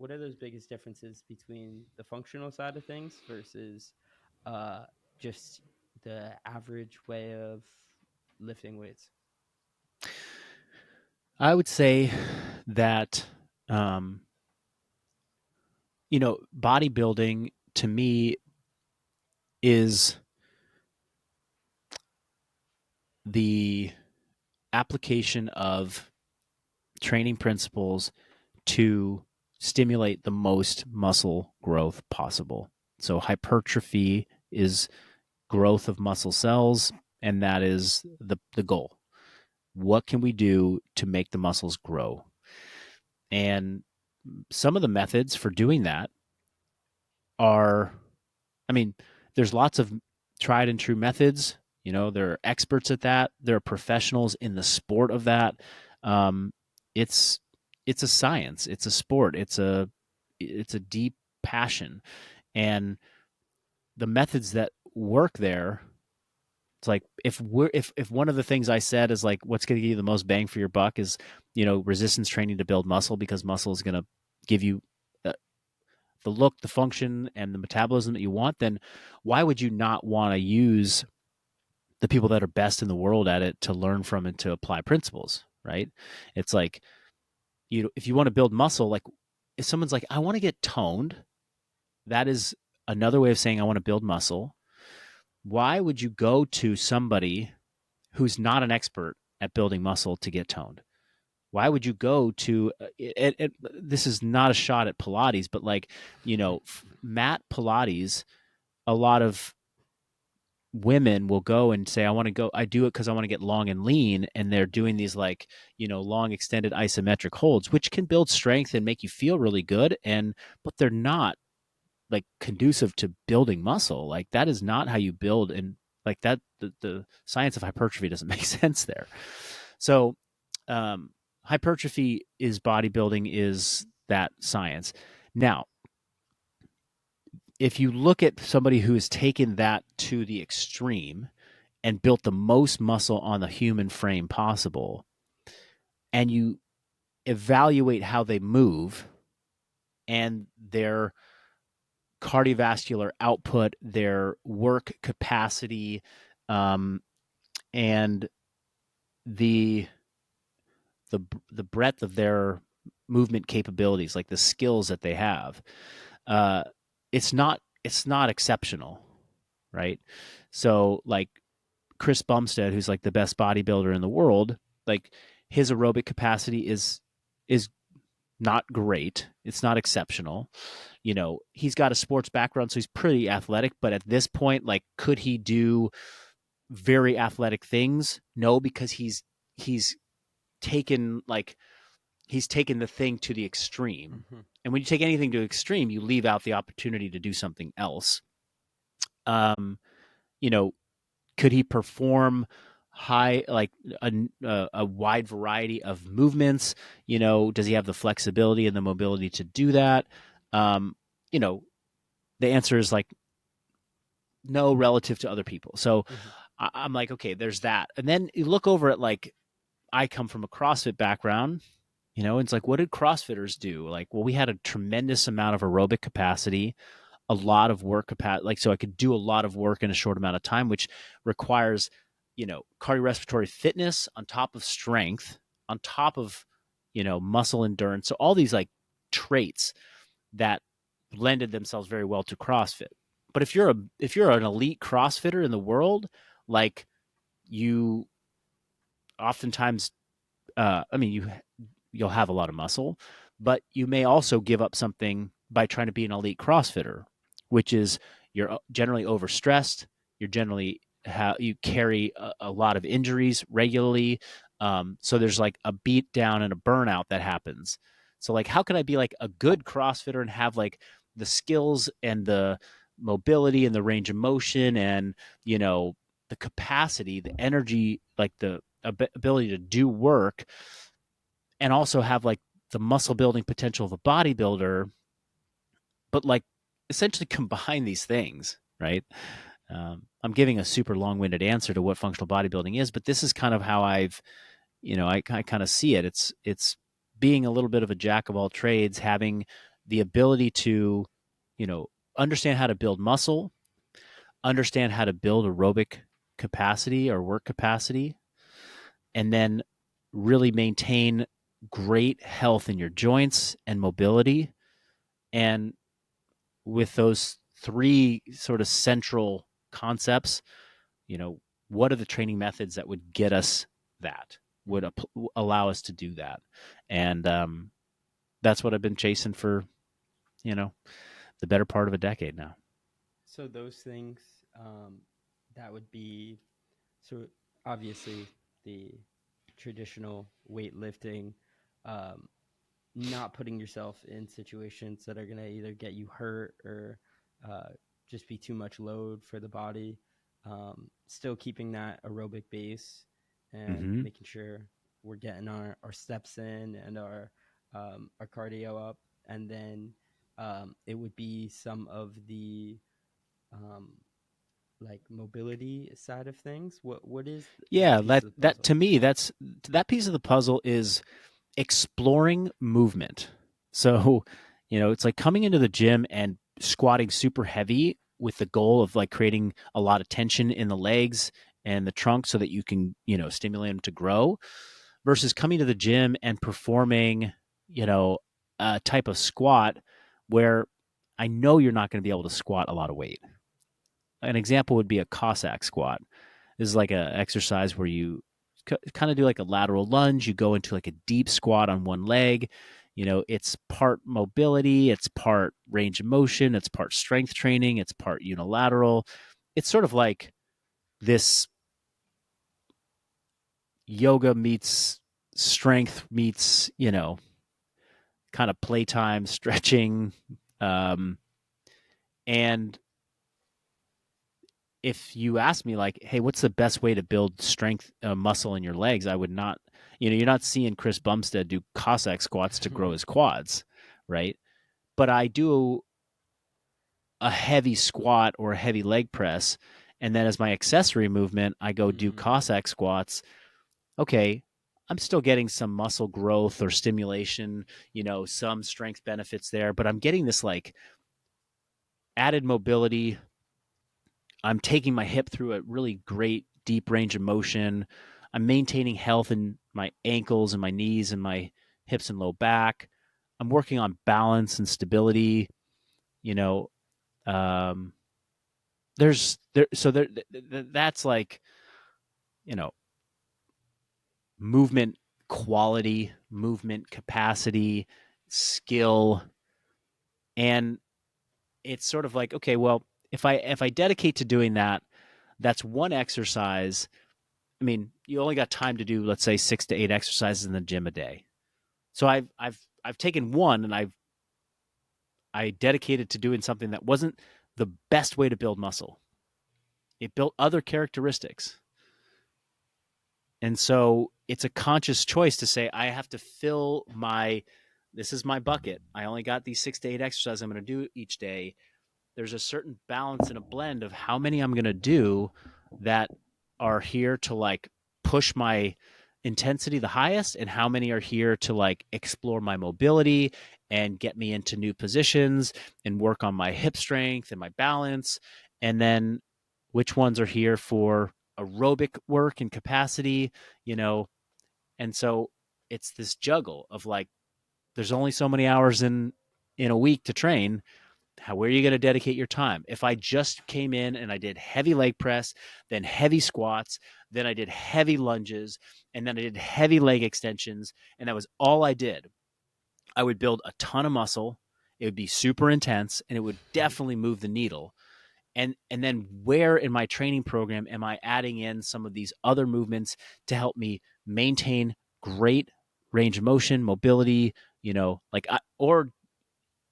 what are those biggest differences between the functional side of things versus uh, just the average way of lifting weights? I would say that, um, bodybuilding to me is the application of training principles to stimulate the most muscle growth possible. So hypertrophy is growth of muscle cells, and that is the goal. What can we do to make the muscles grow? And some of the methods for doing that are, I mean, there's lots of tried and true methods. There are experts at that. There are professionals in the sport of that. Um, it's it's a science. It's a sport. It's a deep passion, and the methods that work there. It's like if one of the things I said is like what's going to give you the most bang for your buck is resistance training to build muscle, because muscle is going to give you uh, the look, the function, and the metabolism that you want. Then why would you not want to use the people that are best in the world at it to learn from and to apply principles? Right? It's like if you want to build muscle, like if someone's like I want to get toned, that is another way of saying I want to build muscle. Why would you go to somebody who's not an expert at building muscle to get toned? Why would you go to this is not a shot at Pilates, but like, mat Pilates, a lot of women will go and say, I do it because I want to get long and lean. And they're doing these like, long extended isometric holds, which can build strength and make you feel really good. But they're not like conducive to building muscle. Like that is not how you build. And like that, the science of hypertrophy doesn't make sense there. So, hypertrophy is bodybuilding, is that science. Now, if you look at somebody who has taken that to the extreme and built the most muscle on the human frame possible, and you evaluate how they move and their cardiovascular output, their work capacity, um, and the the breadth of their movement capabilities, like the skills that they have, uh, it's not exceptional, right? So like Chris Bumstead, who's like the best bodybuilder in the world, like his aerobic capacity is not great. It's not exceptional. He's got a sports background, so he's pretty athletic. But at this point, like, could he do very athletic things? No, because he's taken like he's taken the thing to the extreme. Mm-hmm. And when you take anything to extreme, you leave out the opportunity to do something else. Um, you know, could he perform high like a wide variety of movements? Does he have the flexibility and the mobility to do that? Um, you know, the answer is like no relative to other people. So Mm-hmm. I'm like, okay, there's that. And then you look over at like I come from a CrossFit background. It's like, what did CrossFitters do? Like, well, we had a tremendous amount of aerobic capacity, a lot of work capacity, like, so I could do a lot of work in a short amount of time, which requires, cardiorespiratory fitness on top of strength, on top of, muscle endurance. So all these like traits that lended themselves very well to CrossFit. But if you're an elite CrossFitter in the world, like you oftentimes, you'll have a lot of muscle, but you may also give up something by trying to be an elite CrossFitter, which is you're generally overstressed. You're generally you carry a lot of injuries regularly. So there's like a beat down and a burnout that happens. So like, how can I be like a good CrossFitter and have like the skills and the mobility and the range of motion and the capacity, the energy, like the ability to do work, and also have like the muscle building potential of a bodybuilder, but like essentially combine these things, right? I'm giving a super long-winded answer to what functional bodybuilding is, but this is kind of how I kind of see it. It's being a little bit of a jack of all trades, having the ability to, understand how to build muscle, understand how to build aerobic capacity or work capacity, and then really maintain great health in your joints and mobility. And with those three sort of central concepts, what are the training methods that would get us that, would allow us to do that? And that's what I've been chasing for, the better part of a decade now. So those things, that would be, so obviously the traditional weightlifting, um, not putting yourself in situations that are going to either get you hurt or uh, just be too much load for the body. Still keeping that aerobic base and Mm-hmm. making sure we're getting our steps in and our cardio up. And then it would be some of the um, like mobility side of things. What is that Yeah, piece of the that puzzle? to me, that piece of the puzzle is exploring movement. So, it's like coming into the gym and squatting super heavy with the goal of like creating a lot of tension in the legs and the trunk so that you can, stimulate them to grow, versus coming to the gym and performing, a type of squat where I know you're not going to be able to squat a lot of weight. An example would be a Cossack squat. This is like an exercise where you kind of do like a lateral lunge. You go into like a deep squat on one leg. It's part mobility, it's part range of motion, it's part strength training, it's part unilateral. It's sort of like this yoga meets strength meets, kind of playtime stretching. Um, and if you ask me like, hey, what's the best way to build strength muscle in your legs, I would not, you're not seeing Chris Bumstead do Cossack squats to grow his quads, right? But I do a heavy squat or a heavy leg press, and then as my accessory movement, I go do Mm. Cossack squats. Okay, I'm still getting some muscle growth or stimulation, some strength benefits there, but I'm getting this like added mobility. I'm taking my hip through a really great deep range of motion. I'm maintaining health in my ankles and my knees and my hips and low back. I'm working on balance and stability. You know, um, there's there so there that's like, you know movement quality, movement capacity, skill, and it's sort of like, okay, well, if I dedicate to doing that, that's one exercise. I mean, you only got time to do, let's say, 6 to 8 exercises in the gym a day. So I've taken one and I dedicated to doing something that wasn't the best way to build muscle. It built other characteristics. And so it's a conscious choice to say, I have to fill this is my bucket. I only got these 6 to 8 exercises I'm going to do each day. There's a certain balance and a blend of how many I'm going to do that are here to like push my intensity the highest, and how many are here to like explore my mobility and get me into new positions and work on my hip strength and my balance, and then which ones are here for aerobic work and capacity, you know and so it's this juggle of like, there's only so many hours in a week to train. Where are you going to dedicate your time? If I just came in and I did heavy leg press, then heavy squats, then I did heavy lunges, and then I did heavy leg extensions, and that was all I did, I would build a ton of muscle. It would be super intense, and it would definitely move the needle. And then where in my training program am I adding in some of these other movements to help me maintain great range of motion, mobility, or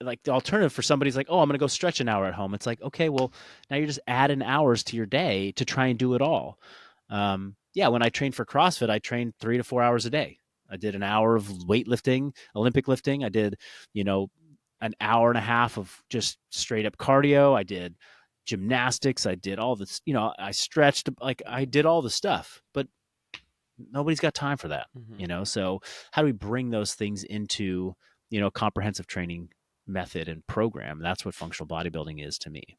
like the alternative for somebody's like, oh, I'm going to go stretch an hour at home. It's like, okay, well, now you're just adding hours to your day to try and do it all. Yeah, when I trained for CrossFit, I trained 3 to 4 hours a day. I did an hour of weightlifting, Olympic lifting. I did, an hour and a half of just straight up cardio. I did gymnastics. I did all this, I stretched, like I did all the stuff, but nobody's got time for that, Mm-hmm. So how do we bring those things into, comprehensive training method and program. That's what functional bodybuilding is to me.